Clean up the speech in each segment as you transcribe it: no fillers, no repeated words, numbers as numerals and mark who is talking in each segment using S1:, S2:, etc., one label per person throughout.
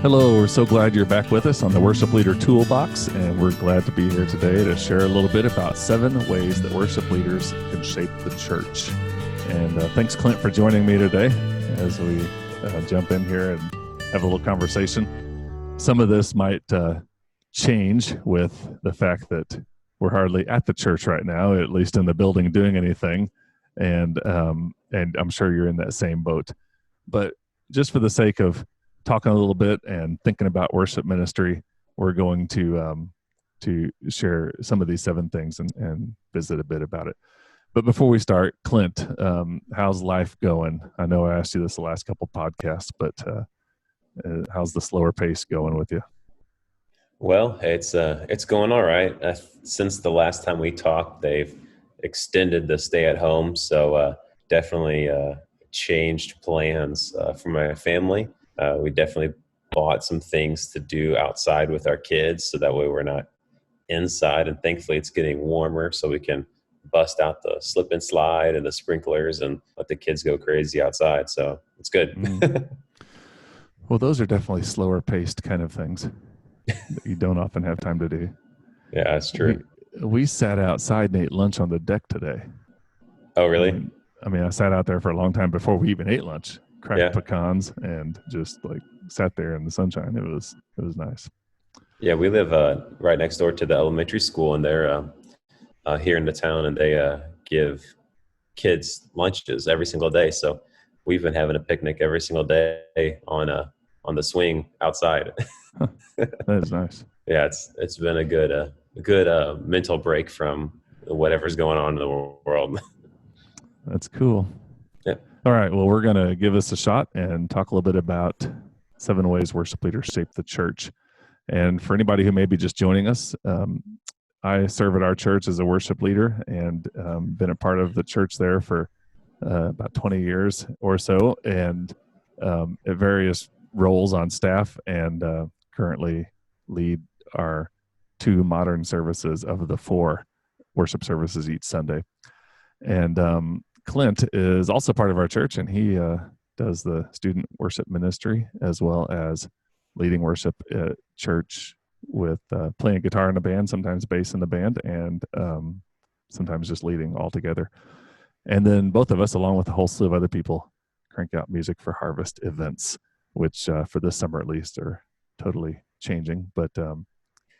S1: Hello, we're so glad you're back with us on the Worship Leader Toolbox, and we're glad to be here today to share a little bit about 7 ways that worship leaders can shape the church. And thanks, Clint, for joining me today as we jump in here and have a little conversation. Some of this might change with the fact that we're hardly at the church right now, at least in the building doing anything, and I'm sure you're in that same boat. But just for the sake of talking a little bit and thinking about worship ministry, we're going to share some of these 7 things and visit a bit about it. But before we start, Clint, how's life going? I know I asked you this the last couple podcasts, but how's the slower pace going with you?
S2: Well, it's going all right. Since the last time we talked, they've extended the stay at home, so definitely changed plans for my family. We definitely bought some things to do outside with our kids, so that way we're not inside. And thankfully, it's getting warmer, so we can bust out the slip and slide and the sprinklers and let the kids go crazy outside. So it's good.
S1: Well, those are definitely slower paced kind of things that you don't often have time to do.
S2: Yeah, that's true.
S1: We sat outside and ate lunch on the deck today.
S2: Oh, really?
S1: I mean, I sat out there for a long time before we even ate lunch. Cracked pecans and just like sat there in the sunshine. It was nice.
S2: Yeah, we live right next door to the elementary school, and they're here in the town, and they give kids lunches every single day. So we've been having a picnic every single day on the swing outside.
S1: That is nice.
S2: Yeah, it's been a good mental break from whatever's going on in the world.
S1: That's cool.
S2: Yeah.
S1: All right. Well, we're going to give this a shot and talk a little bit about 7 ways worship leaders shape the church. And for anybody who may be just joining us, I serve at our church as a worship leader and been a part of the church there for about 20 years or so, and at various roles on staff, and currently lead our 2 modern services of the 4 worship services each Sunday. And Clint is also part of our church, and he does the student worship ministry as well as leading worship at church with playing guitar in the band, sometimes bass in the band, and sometimes just leading all together. And then both of us, along with a whole slew of other people, crank out music for Harvest events, which for this summer at least are totally changing, but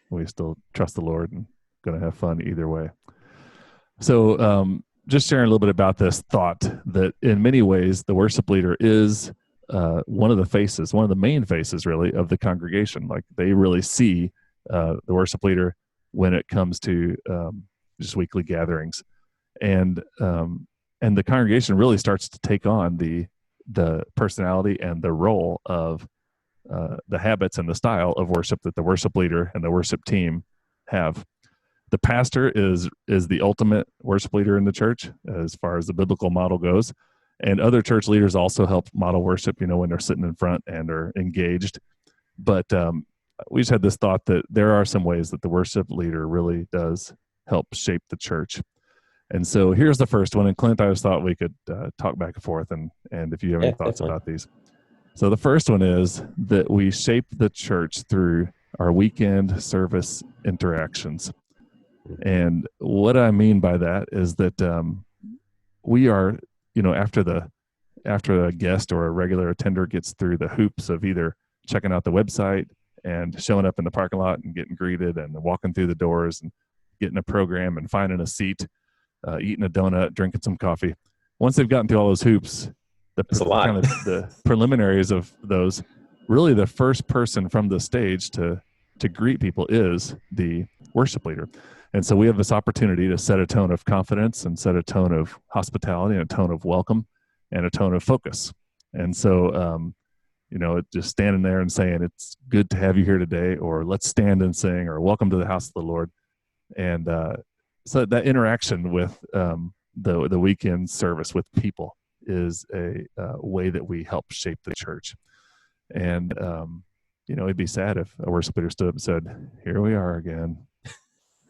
S1: we still trust the Lord and going to have fun either way. So just sharing a little bit about this thought that in many ways the worship leader is one of the main faces really of the congregation. Like they really see the worship leader when it comes to just weekly gatherings, and the congregation really starts to take on the personality and the role of the habits and the style of worship that the worship leader and the worship team have. The pastor is the ultimate worship leader in the church as far as the biblical model goes. And other church leaders also help model worship, when they're sitting in front and are engaged. But we just had this thought that there are some ways that the worship leader really does help shape the church. And so here's the first one. And Clint, I just thought we could talk back and forth, and if you have any thoughts about these. So the first one is that we shape the church through our weekend service interactions. And what I mean by that is that we are, after a guest or a regular attender gets through the hoops of either checking out the website and showing up in the parking lot and getting greeted and walking through the doors and getting a program and finding a seat, eating a donut, drinking some coffee. Once they've gotten through all those hoops, the preliminaries of those, really the first person from the stage to greet people is the worship leader. And so we have this opportunity to set a tone of confidence and set a tone of hospitality and a tone of welcome and a tone of focus. And so, just standing there and saying, it's good to have you here today, or let's stand and sing, or welcome to the house of the Lord. And so that interaction with the weekend service with people is a way that we help shape the church. And, it'd be sad if a worship leader stood up and said, here we are again.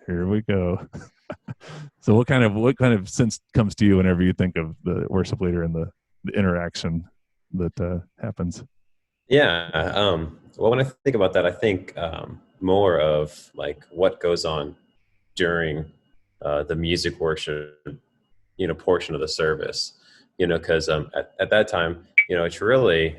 S1: Here we go. So what kind of sense comes to you whenever you think of the worship leader and the interaction that happens?
S2: Yeah. Well, when I think about that, I think more of like what goes on during the music worship, portion of the service, because at that time, it's really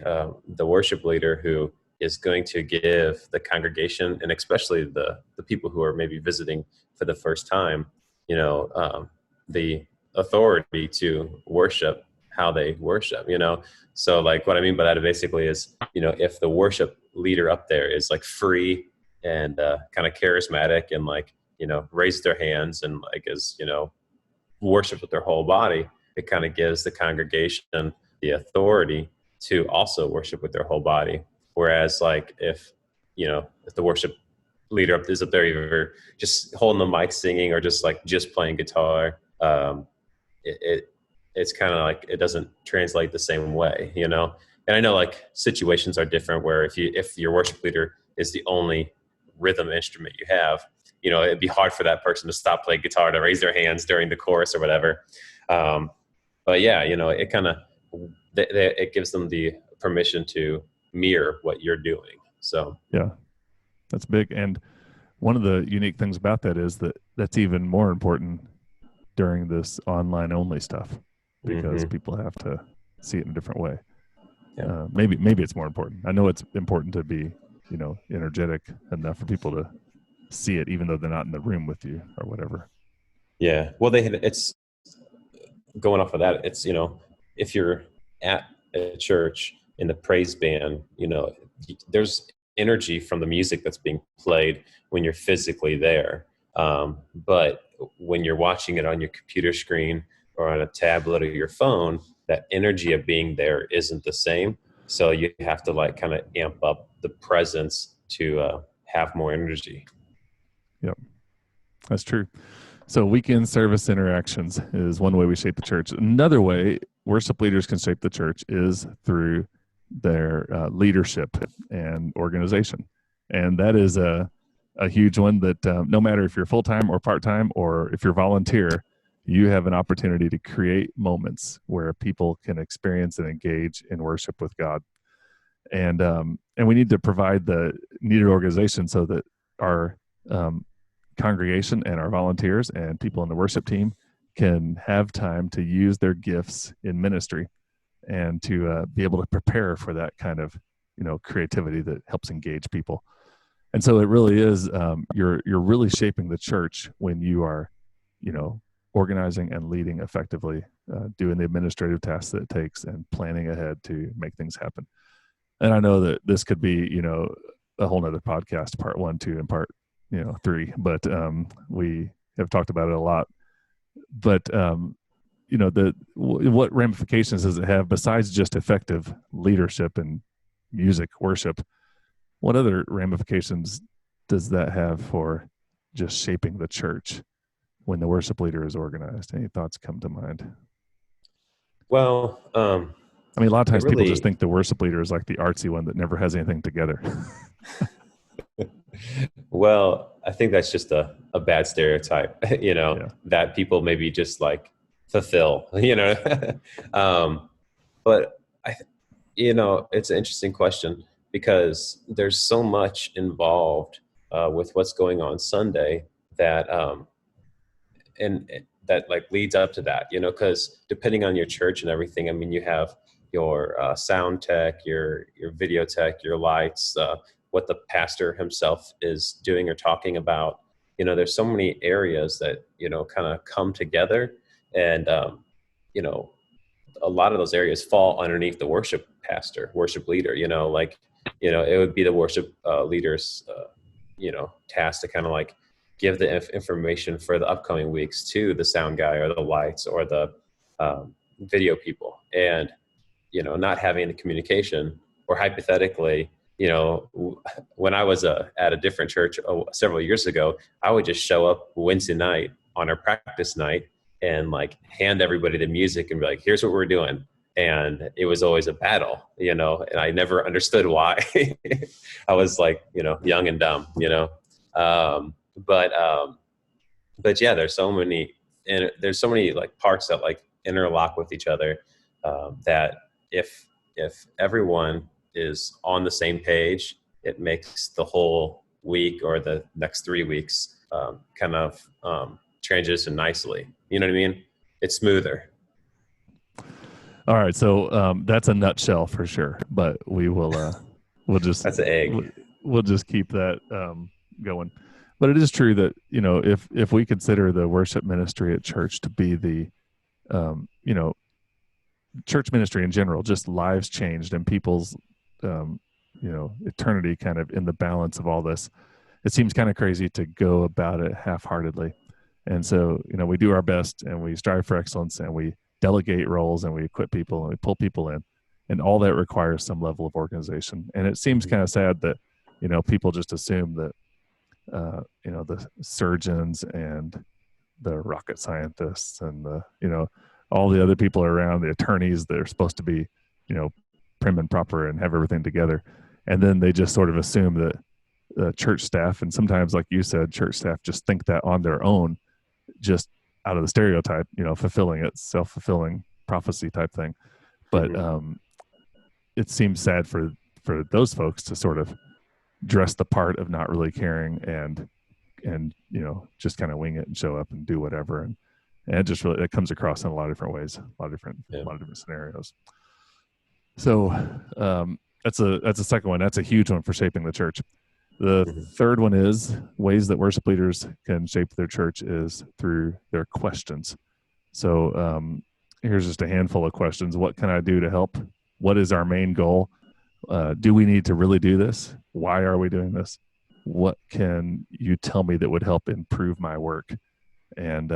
S2: the worship leader who is going to give the congregation, and especially the people who are maybe visiting for the first time, the authority to worship how they worship. So like what I mean by that basically is, if the worship leader up there is like free and kind of charismatic and like, raise their hands and like is, worship with their whole body, it kind of gives the congregation the authority to also worship with their whole body. Whereas like if the worship leader up is up there either just holding the mic singing or just playing guitar, it it's kind of like it doesn't translate the same way. And I know like situations are different where if your worship leader is the only rhythm instrument you have, it'd be hard for that person to stop playing guitar to raise their hands during the chorus or whatever. um, but yeah, it kind of it gives them the permission to mirror what you're doing. So
S1: Yeah, that's big. And one of the unique things about that is that that's even more important during this online only stuff, because people have to see it in a different way.
S2: Yeah.
S1: Maybe it's more important. I know it's important to be, energetic enough for people to see it, even though they're not in the room with you or whatever.
S2: Yeah. Well, it's going off of that. It's, if you're at a church in the praise band, there's energy from the music that's being played when you're physically there. But when you're watching it on your computer screen or on a tablet or your phone, that energy of being there isn't the same. So you have to like kind of amp up the presence to have more energy.
S1: Yep, that's true. So weekend service interactions is one way we shape the church. Another way worship leaders can shape the church is through their leadership and organization. And that is a huge one that no matter if you're full-time or part-time or if you're volunteer, you have an opportunity to create moments where people can experience and engage in worship with God. And we need to provide the needed organization so that our congregation and our volunteers and people in the worship team can have time to use their gifts in ministry and to be able to prepare for that kind of creativity that helps engage people. And so it really is you're really shaping the church when you are organizing and leading effectively, doing the administrative tasks that it takes and planning ahead to make things happen. And I know that this could be a whole nother podcast, part 1, 2, and part 3, but we have talked about it a lot. But what ramifications does it have besides just effective leadership and music worship? What other ramifications does that have for just shaping the church when the worship leader is organized? Any thoughts come to mind?
S2: Well,
S1: I mean, a lot of times people just think the worship leader is like the artsy one that never has anything together.
S2: Well, I think that's just a bad stereotype, that people maybe just like fulfill, but it's an interesting question because there's so much involved with what's going on Sunday that, and that like leads up to that, because depending on your church and everything, I mean, you have your sound tech, your video tech, your lights, what the pastor himself is doing or talking about. There's so many areas that, kind of come together, and, a lot of those areas fall underneath the worship pastor, worship leader, it would be the worship leader's, task to kind of like give the information for the upcoming weeks to the sound guy or the lights or the video people. And, not having the communication, or hypothetically, when I was at a different church several years ago, I would just show up Wednesday night on our practice night and like hand everybody the music and be like, here's what we're doing. And it was always a battle, and I never understood why. I was like, young and dumb, but yeah, there's so many like parts that like interlock with each other, that if everyone is on the same page it makes the whole week or the next 3 weeks kind of transition nicely. You know what I mean? It's smoother.
S1: All right, so that's a nutshell for sure, but we'll just
S2: That's an egg.
S1: we'll just keep that going. But it is true that, you know, if we consider the worship ministry at church to be the you know, church ministry in general, just lives changed and people's you know, eternity kind of in the balance of all this, it seems kind of crazy to go about it half-heartedly. And so, you know, we do our best and we strive for excellence and we delegate roles and we equip people and we pull people in, and all that requires some level of organization. And it seems kind of sad that, you know, people just assume that you know, the surgeons and the rocket scientists and the, you know, all the other people around, the attorneys that are supposed to be, you know, prim and proper and have everything together, and then they just sort of assume that church staff, and sometimes, like you said, church staff just think that on their own, just out of the stereotype, you know, fulfilling it, self-fulfilling prophecy type thing. But it seems sad for those folks to sort of dress the part of not really caring and you know, just kind of wing it and show up and do whatever, and it just really, it comes across in a lot of different ways, a lot of different scenarios. So that's a second one. That's a huge one for shaping the church. The third one is ways that worship leaders can shape their church is through their questions. So here's just a handful of questions. What can I do to help? What is our main goal? Do we need to really do this? Why are we doing this? What can you tell me that would help improve my work? And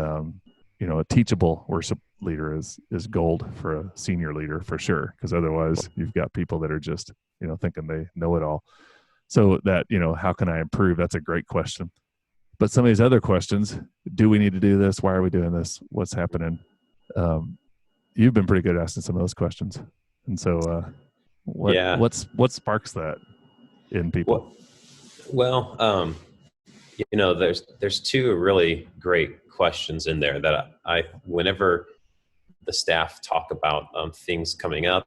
S1: you know, a teachable worship leader is gold for a senior leader for sure, because otherwise you've got people that are just, you know, thinking they know it all. So that, you know, how can I improve? That's a great question. But some of these other questions, do we need to do this? Why are we doing this? What's happening? You've been pretty good at asking some of those questions. And so what sparks that in people?
S2: Well, you know, there's two really great questions in there that I whenever the staff talk about things coming up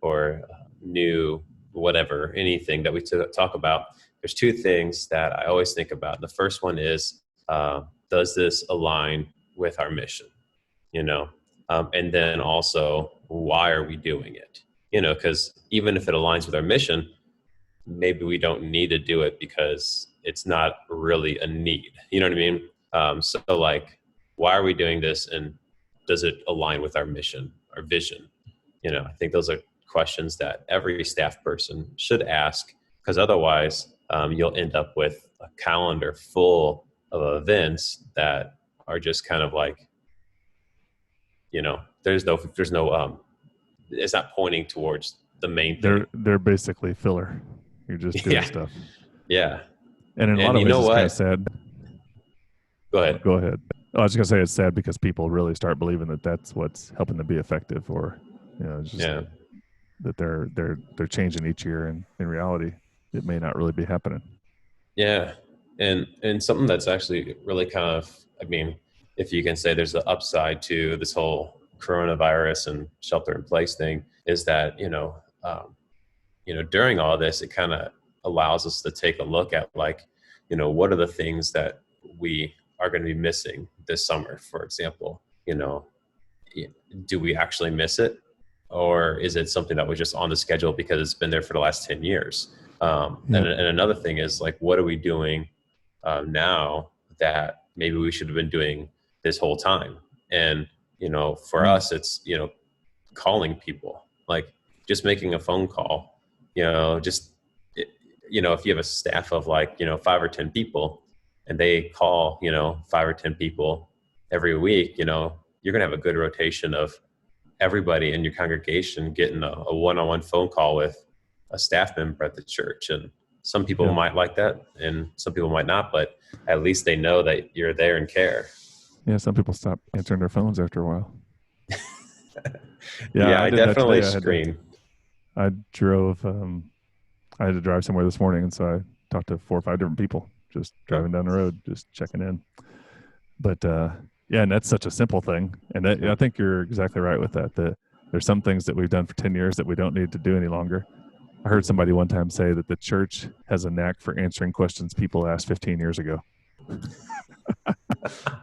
S2: or new whatever, anything that we talk about, there's two things that I always think about. The first one is, does this align with our mission? You know, and then also, why are we doing it? You know, because even if it aligns with our mission, maybe we don't need to do it because it's not really a need. You know what I mean? So like, why are we doing this, and does it align with our mission, our vision? You know, I think those are questions that every staff person should ask, because otherwise you'll end up with a calendar full of events that are just kind of like, you know, there's no it's not pointing towards the main thing.
S1: They're basically filler. You're just doing stuff.
S2: Yeah.
S1: And in a lot of ways, it's kind of sad.
S2: Go ahead.
S1: Go ahead. I was just gonna say it's sad because people really start believing that that's what's helping them be effective, or, you know, just that they're changing each year, and in reality, it may not really be happening.
S2: Yeah, and something that's actually really kind of, I mean, if you can say there's an upside to this whole coronavirus and shelter in place thing, is that during all this, it kind of allows us to take a look at, like, you know, what are the things that we are going to be missing this summer, for example. You know, do we actually miss it, or is it something that was just on the schedule because it's been there for the last 10 years? And another thing is, like, what are we doing now that maybe we should have been doing this whole time? And, you know, for us, it's, you know, calling people, like just making a phone call, you know, you know, if you have a staff of, like, you know, 5 or 10 people, and they call, you know, 5 or 10 people every week, you know, you're going to have a good rotation of everybody in your congregation getting a one-on-one phone call with a staff member at the church. And some people might like that, and some people might not, but at least they know that you're there and care.
S1: Yeah. Some people stop answering their phones after a while.
S2: I definitely screen.
S1: I drove, I had to drive somewhere this morning, and so I talked to 4 or 5 different people just driving down the road, just checking in. But and that's such a simple thing. And I think you're exactly right with that, that there's some things that we've done for 10 years that we don't need to do any longer. I heard somebody one time say that the church has a knack for answering questions people asked 15 years ago.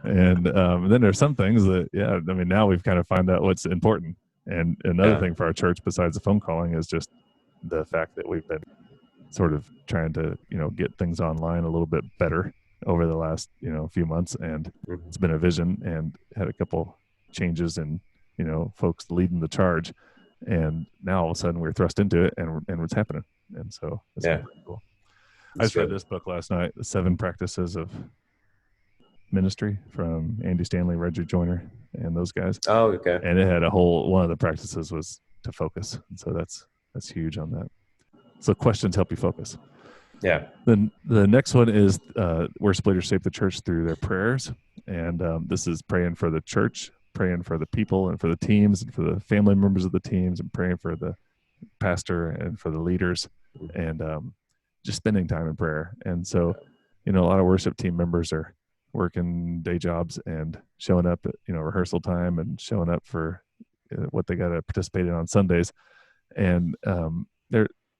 S1: And then there's some things that, now we've kind of found out what's important. And another thing for our church besides the phone calling is just the fact that we've been sort of trying to, get things online a little bit better over the last, few months. And it's been a vision, and had a couple changes in, folks leading the charge. And now all of a sudden we're thrust into it, and what's happening. And so it's pretty cool. I just read this book last night, The 7 Practices of Ministry, from Andy Stanley, Roger Joyner, and those guys.
S2: Oh, okay.
S1: And it had one of the practices was to focus. And so that's huge on that. So questions help you focus.
S2: Yeah.
S1: Then the next one is worship leaders shape the church through their prayers. And this is praying for the church, praying for the people and for the teams and for the family members of the teams, and praying for the pastor and for the leaders, and just spending time in prayer. And so, a lot of worship team members are working day jobs and showing up at, rehearsal time, and showing up for what they got to participate in on Sundays. And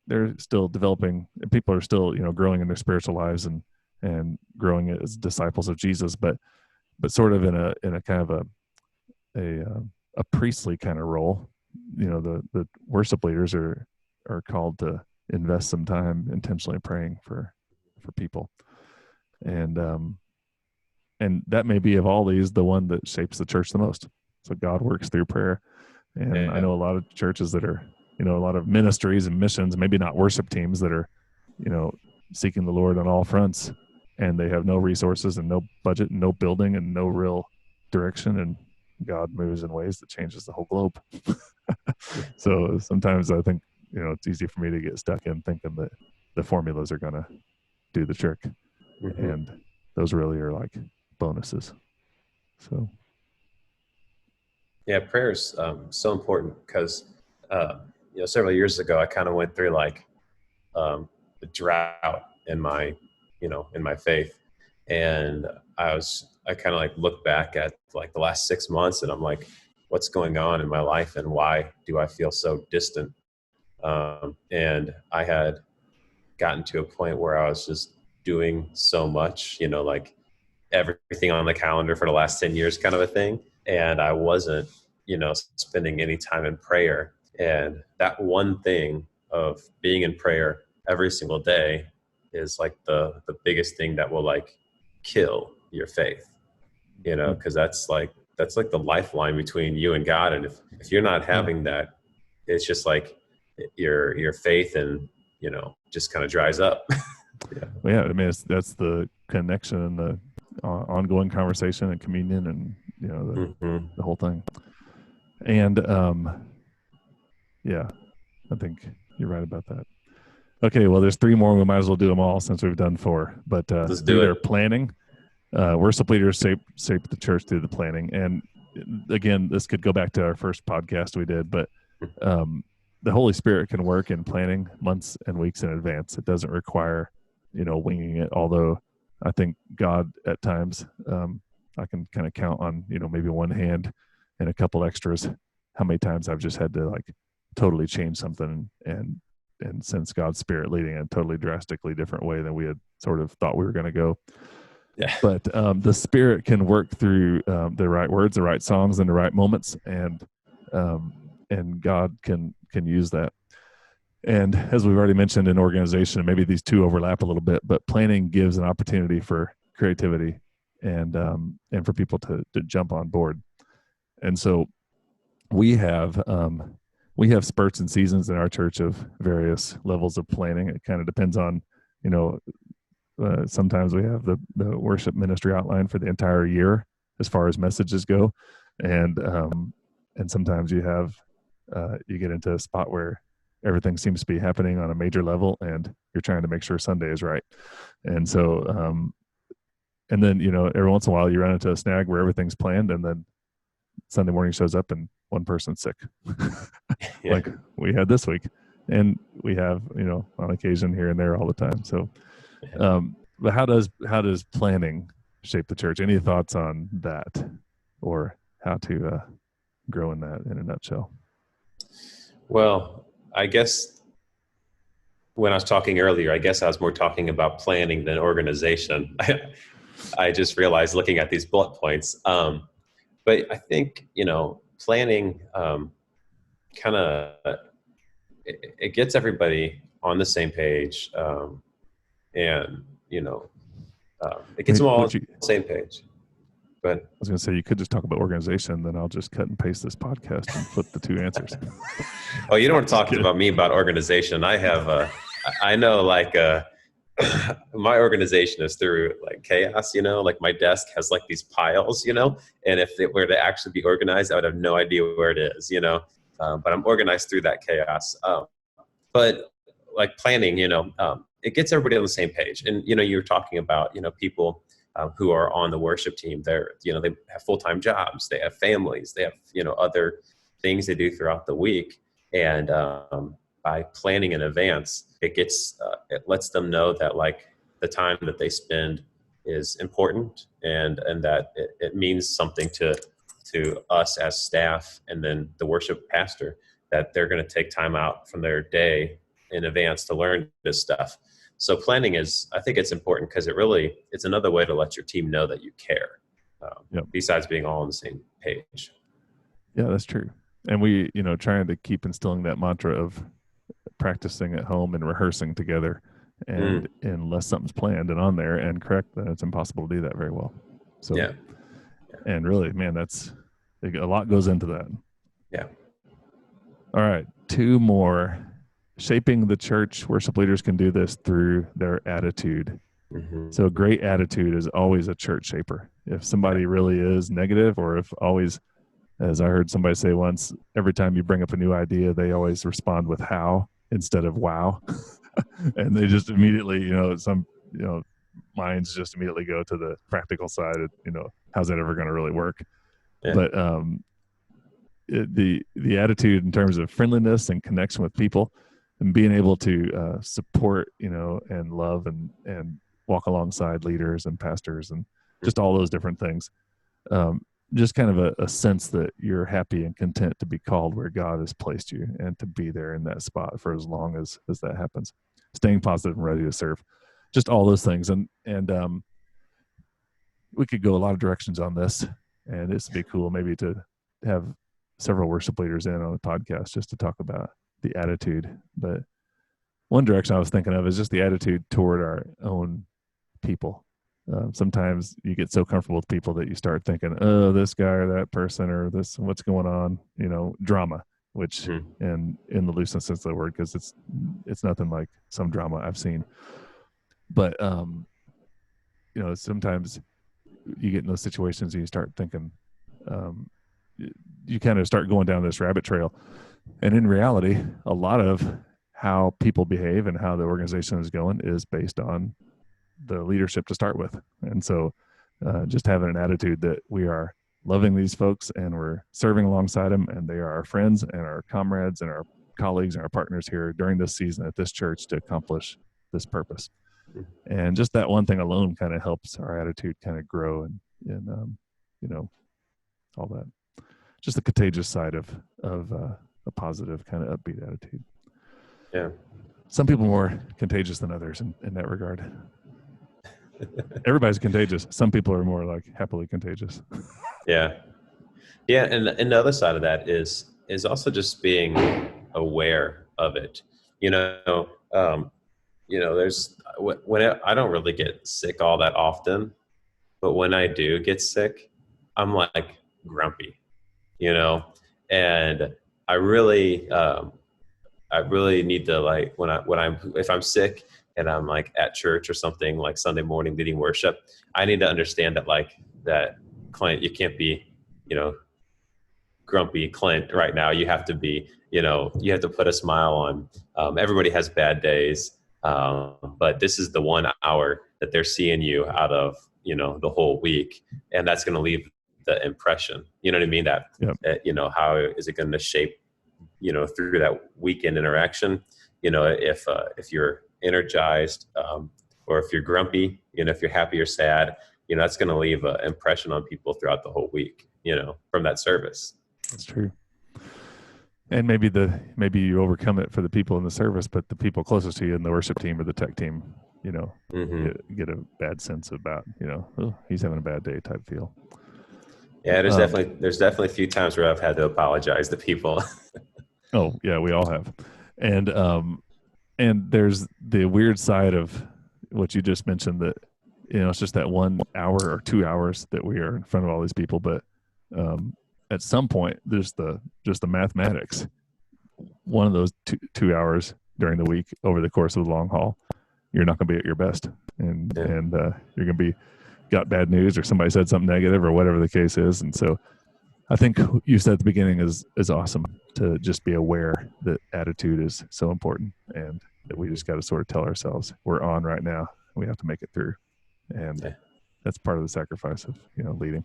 S1: they're still developing, and people are still, growing in their spiritual lives and growing as disciples of Jesus, but sort of in a kind of a priestly kind of role. The worship leaders are called to invest some time intentionally praying for people. And that may be, of all these, the one that shapes the church the most. So God works through prayer. And I know a lot of churches that are, a lot of ministries and missions, maybe not worship teams, that are, seeking the Lord on all fronts, and they have no resources and no budget and no building and no real direction. And God moves in ways that changes the whole globe. So sometimes I think, it's easy for me to get stuck in thinking that the formulas are going to do the trick. And those really are like bonuses. So.
S2: Yeah, prayer is so important, because, several years ago, I kind of went through like a drought in my faith. And I kind of like look back at like the last 6 months, and I'm like, what's going on in my life, and why do I feel so distant? And I had gotten to a point where I was just doing so much, like everything on the calendar for the last 10 years kind of a thing. And I wasn't, spending any time in prayer. And that one thing of being in prayer every single day is like the biggest thing that will like kill your faith, because that's like the lifeline between you and God. And if you're not having that, it's just like your faith and, just kind of dries up.
S1: Well, yeah, I mean, that's the connection and the ongoing conversation and communion and, the whole thing. And, I think you're right about that. Okay, well, there's 3 more. We might as well do them all since we've done 4. But
S2: Let's do
S1: their
S2: it.
S1: planning. Worship leaders shape the church through the planning. And again, this could go back to our first podcast we did, but the Holy Spirit can work in planning months and weeks in advance. It doesn't require, winging it. Although I think God at times, I can kind of count on, maybe one hand and a couple extras, how many times I've just had to like totally change something and sense God's Spirit leading in a totally drastically different way than we had sort of thought we were going to go.
S2: Yeah.
S1: But the Spirit can work through the right words, the right songs, and the right moments, and God can use that. And as we've already mentioned in organization, maybe these two overlap a little bit, but planning gives an opportunity for creativity and for people to jump on board. And so we have spurts and seasons in our church of various levels of planning. It kind of depends on, sometimes we have the worship ministry outline for the entire year as far as messages go. And sometimes you get into a spot where everything seems to be happening on a major level and you're trying to make sure Sunday is right. And so, and then, every once in a while you run into a snag where everything's planned and then Sunday morning shows up and one person's sick.
S2: Yeah.
S1: Like we had this week, and we have, on occasion here and there all the time. So, but how does planning shape the church? Any thoughts on that, or how to grow in that in a nutshell?
S2: Well, I guess when I was talking earlier, I guess I was more talking about planning than organization. I just realized looking at these bullet points. But I think, planning kind of, it gets everybody on the same page. And, it gets them all on the same page. But
S1: I was going to say, you could just talk about organization, then I'll just cut and paste this podcast and flip the two answers.
S2: Oh, you don't want to talk about me about organization. I know my organization is through like chaos, like my desk has like these piles, and if it were to actually be organized, I would have no idea where it is, but I'm organized through that chaos. But like planning, it gets everybody on the same page. And, you're talking about, people who are on the worship team. They have full-time jobs, they have families, they have, other things they do throughout the week. And by planning in advance, it lets them know that like the time that they spend is important and that it means something to us as staff, and then the worship pastor, that they're going to take time out from their day in advance to learn this stuff. So planning I think it's important because it's another way to let your team know that you care, besides being all on the same page.
S1: Yeah, that's true. And we, trying to keep instilling that mantra of practicing at home and rehearsing together. And unless something's planned and on there and correct, then it's impossible to do that very well. So,
S2: yeah.
S1: And really, man, a lot goes into that.
S2: Yeah.
S1: All right. 2 more. Shaping the church. Worship leaders can do this through their attitude. Mm-hmm. So a great attitude is always a church shaper. If somebody really is negative, or if always, as I heard somebody say once, every time you bring up a new idea, they always respond with how instead of wow. And they just immediately, minds just immediately go to the practical side of, how's that ever going to really work? Yeah. But the attitude in terms of friendliness and connection with people and being able to support, and love and walk alongside leaders and pastors and just all those different things. Just kind of a sense that you're happy and content to be called where God has placed you and to be there in that spot for as long as that happens. Staying positive and ready to serve. Just all those things. And we could go a lot of directions on this, and this would be cool maybe to have several worship leaders in on the podcast just to talk about the attitude. But one direction I was thinking of is just the attitude toward our own people. Sometimes you get so comfortable with people that you start thinking, oh, this guy or that person or this, what's going on, drama, which in the looseness sense of the word, because it's nothing like some drama I've seen. But, sometimes you get in those situations and you start thinking, you kind of start going down this rabbit trail. And in reality, a lot of how people behave and how the organization is going is based on the leadership to start with. And so just having an attitude that we are loving these folks and we're serving alongside them, and they are our friends and our comrades and our colleagues and our partners here during this season at this church to accomplish this purpose. And just that one thing alone kind of helps our attitude kind of grow and all that. Just the contagious side of a positive kind of upbeat attitude.
S2: Yeah.
S1: Some people are more contagious than others in that regard. Everybody's contagious. Some people are more like happily contagious. Yeah.
S2: Yeah. And the other side of that is also just being aware of it. There's I don't really get sick all that often, but when I do get sick, I'm like grumpy, and I really need to, like, if I'm sick and I'm like at church or something, like Sunday morning leading worship, I need to understand that Clint, you can't be, grumpy Clint right now. You have to be, you have to put a smile on. Everybody has bad days. But this is the 1 hour that they're seeing you out of, the whole week. And that's going to leave the impression, you know what I mean? That, how is it going to shape, through that weekend interaction? If you're energized, or if you're grumpy, if you're happy or sad, that's going to leave an impression on people throughout the whole week, from that service.
S1: That's true. And maybe you overcome it for the people in the service, but the people closest to you in the worship team or the tech team, get a bad sense about, oh, he's having a bad day type feel.
S2: Yeah, there's definitely a few times where I've had to apologize to people.
S1: Oh yeah, we all have. And there's the weird side of what you just mentioned, that it's just that 1 hour or 2 hours that we are in front of all these people, but at some point there's just the mathematics. One of those 2 hours during the week over the course of the long haul, you're not going to be at your best, and you're going to be got bad news, or somebody said something negative, or whatever the case is. And so I think you said at the beginning is awesome, to just be aware that attitude is so important, and that we just got to sort of tell ourselves we're on right now. We have to make it through. And that's part of the sacrifice of, leading.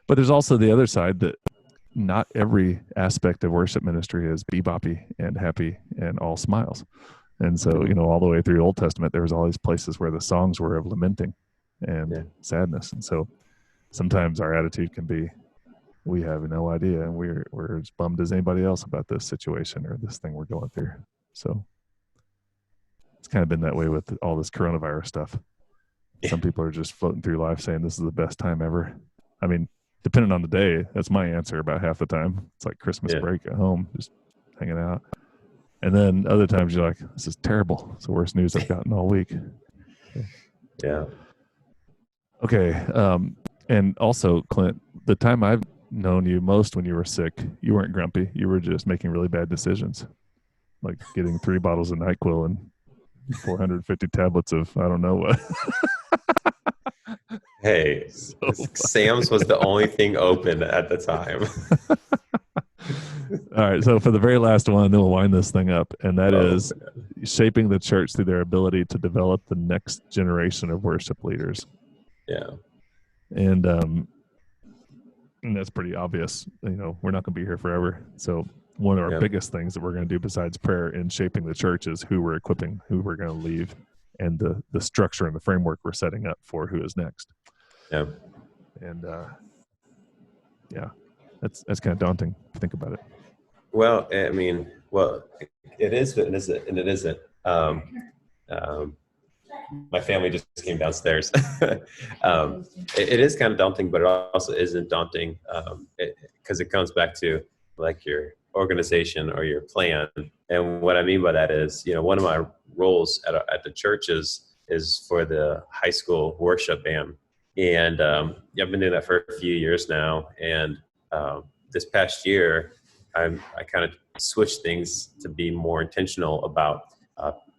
S1: But there's also the other side, that not every aspect of worship ministry is beboppy and happy and all smiles. And so, all the way through the Old Testament, there was all these places where the songs were of lamenting and sadness. And so sometimes our attitude can be, we have no idea, and we're as bummed as anybody else about this situation or this thing we're going through. So it's kind of been that way with all this coronavirus stuff. Yeah. Some people are just floating through life saying this is the best time ever. I mean, depending on the day, that's my answer about half the time. It's like Christmas break at home, just hanging out. And then other times you're like, this is terrible. It's the worst news I've gotten all week.
S2: Yeah.
S1: Okay. And also, Clint, the time I've known you most when you were sick, you weren't grumpy. You were just making really bad decisions, like getting 3 bottles of NyQuil and 450 tablets of I don't know what.
S2: Hey, Sam's was the only thing open at the time.
S1: All right, so for the very last one, then we'll wind this thing up, and that is shaping the church through their ability to develop the next generation of worship leaders.
S2: Yeah.
S1: And that's pretty obvious. We're not going to be here forever. So one of our biggest things that we're going to do besides prayer in shaping the church is who we're equipping, who we're going to leave, and the structure and the framework we're setting up for who is next.
S2: Yeah.
S1: And that's kind of daunting to think about it.
S2: Well, I mean, it is, and it isn't. My family just came downstairs. It is kind of daunting, but it also isn't daunting because it comes back to like your organization or your plan. And what I mean by that is, one of my roles at the church is for the high school worship band. And I've been doing that for a few years now. And this past year, I kind of switched things to be more intentional about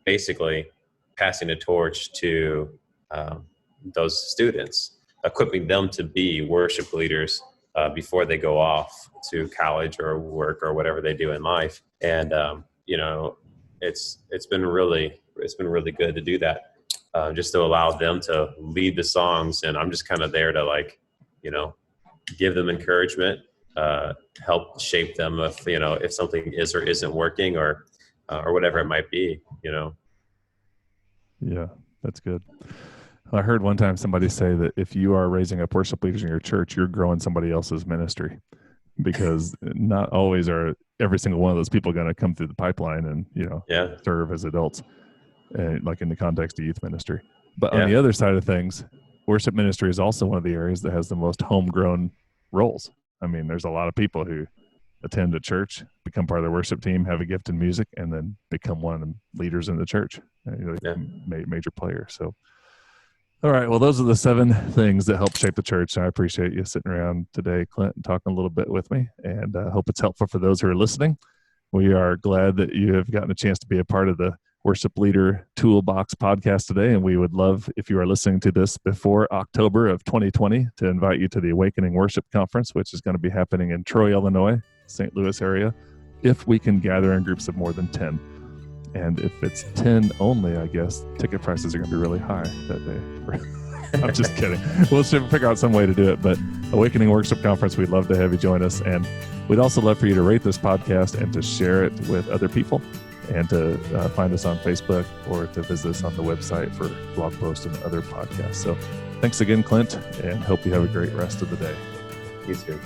S2: basically passing the torch to those students, equipping them to be worship leaders before they go off to college or work or whatever they do in life. And it's been really good to do that, just to allow them to lead the songs, and I'm just kind of there to give them encouragement, help shape them if something is or isn't working or whatever it might be.
S1: Yeah, that's good. I heard one time somebody say that if you are raising up worship leaders in your church, you're growing somebody else's ministry, because not always are every single one of those people going to come through the pipeline and, serve as adults, like in the context of youth ministry. But on the other side of things, worship ministry is also one of the areas that has the most homegrown roles. I mean, there's a lot of people who attend a church, become part of the worship team, have a gift in music, and then become one of the leaders in the church, major player. So, all right. Well, those are the 7 things that help shape the church. I appreciate you sitting around today, Clint, and talking a little bit with me, and I hope it's helpful for those who are listening. We are glad that you have gotten a chance to be a part of the Worship Leader Toolbox podcast today, and we would love, if you are listening to this before October of 2020, to invite you to the Awakening Worship Conference, which is going to be happening in Troy, Illinois, St. Louis area, if we can gather in groups of more than 10. And if it's 10 only, I guess, ticket prices are going to be really high that day. I'm just kidding. We'll figure out some way to do it. But Awakening Worship Conference, we'd love to have you join us. And we'd also love for you to rate this podcast and to share it with other people, and to find us on Facebook, or to visit us on the website for blog posts and other podcasts. So thanks again, Clint, and hope you have a great rest of the day.
S2: You too.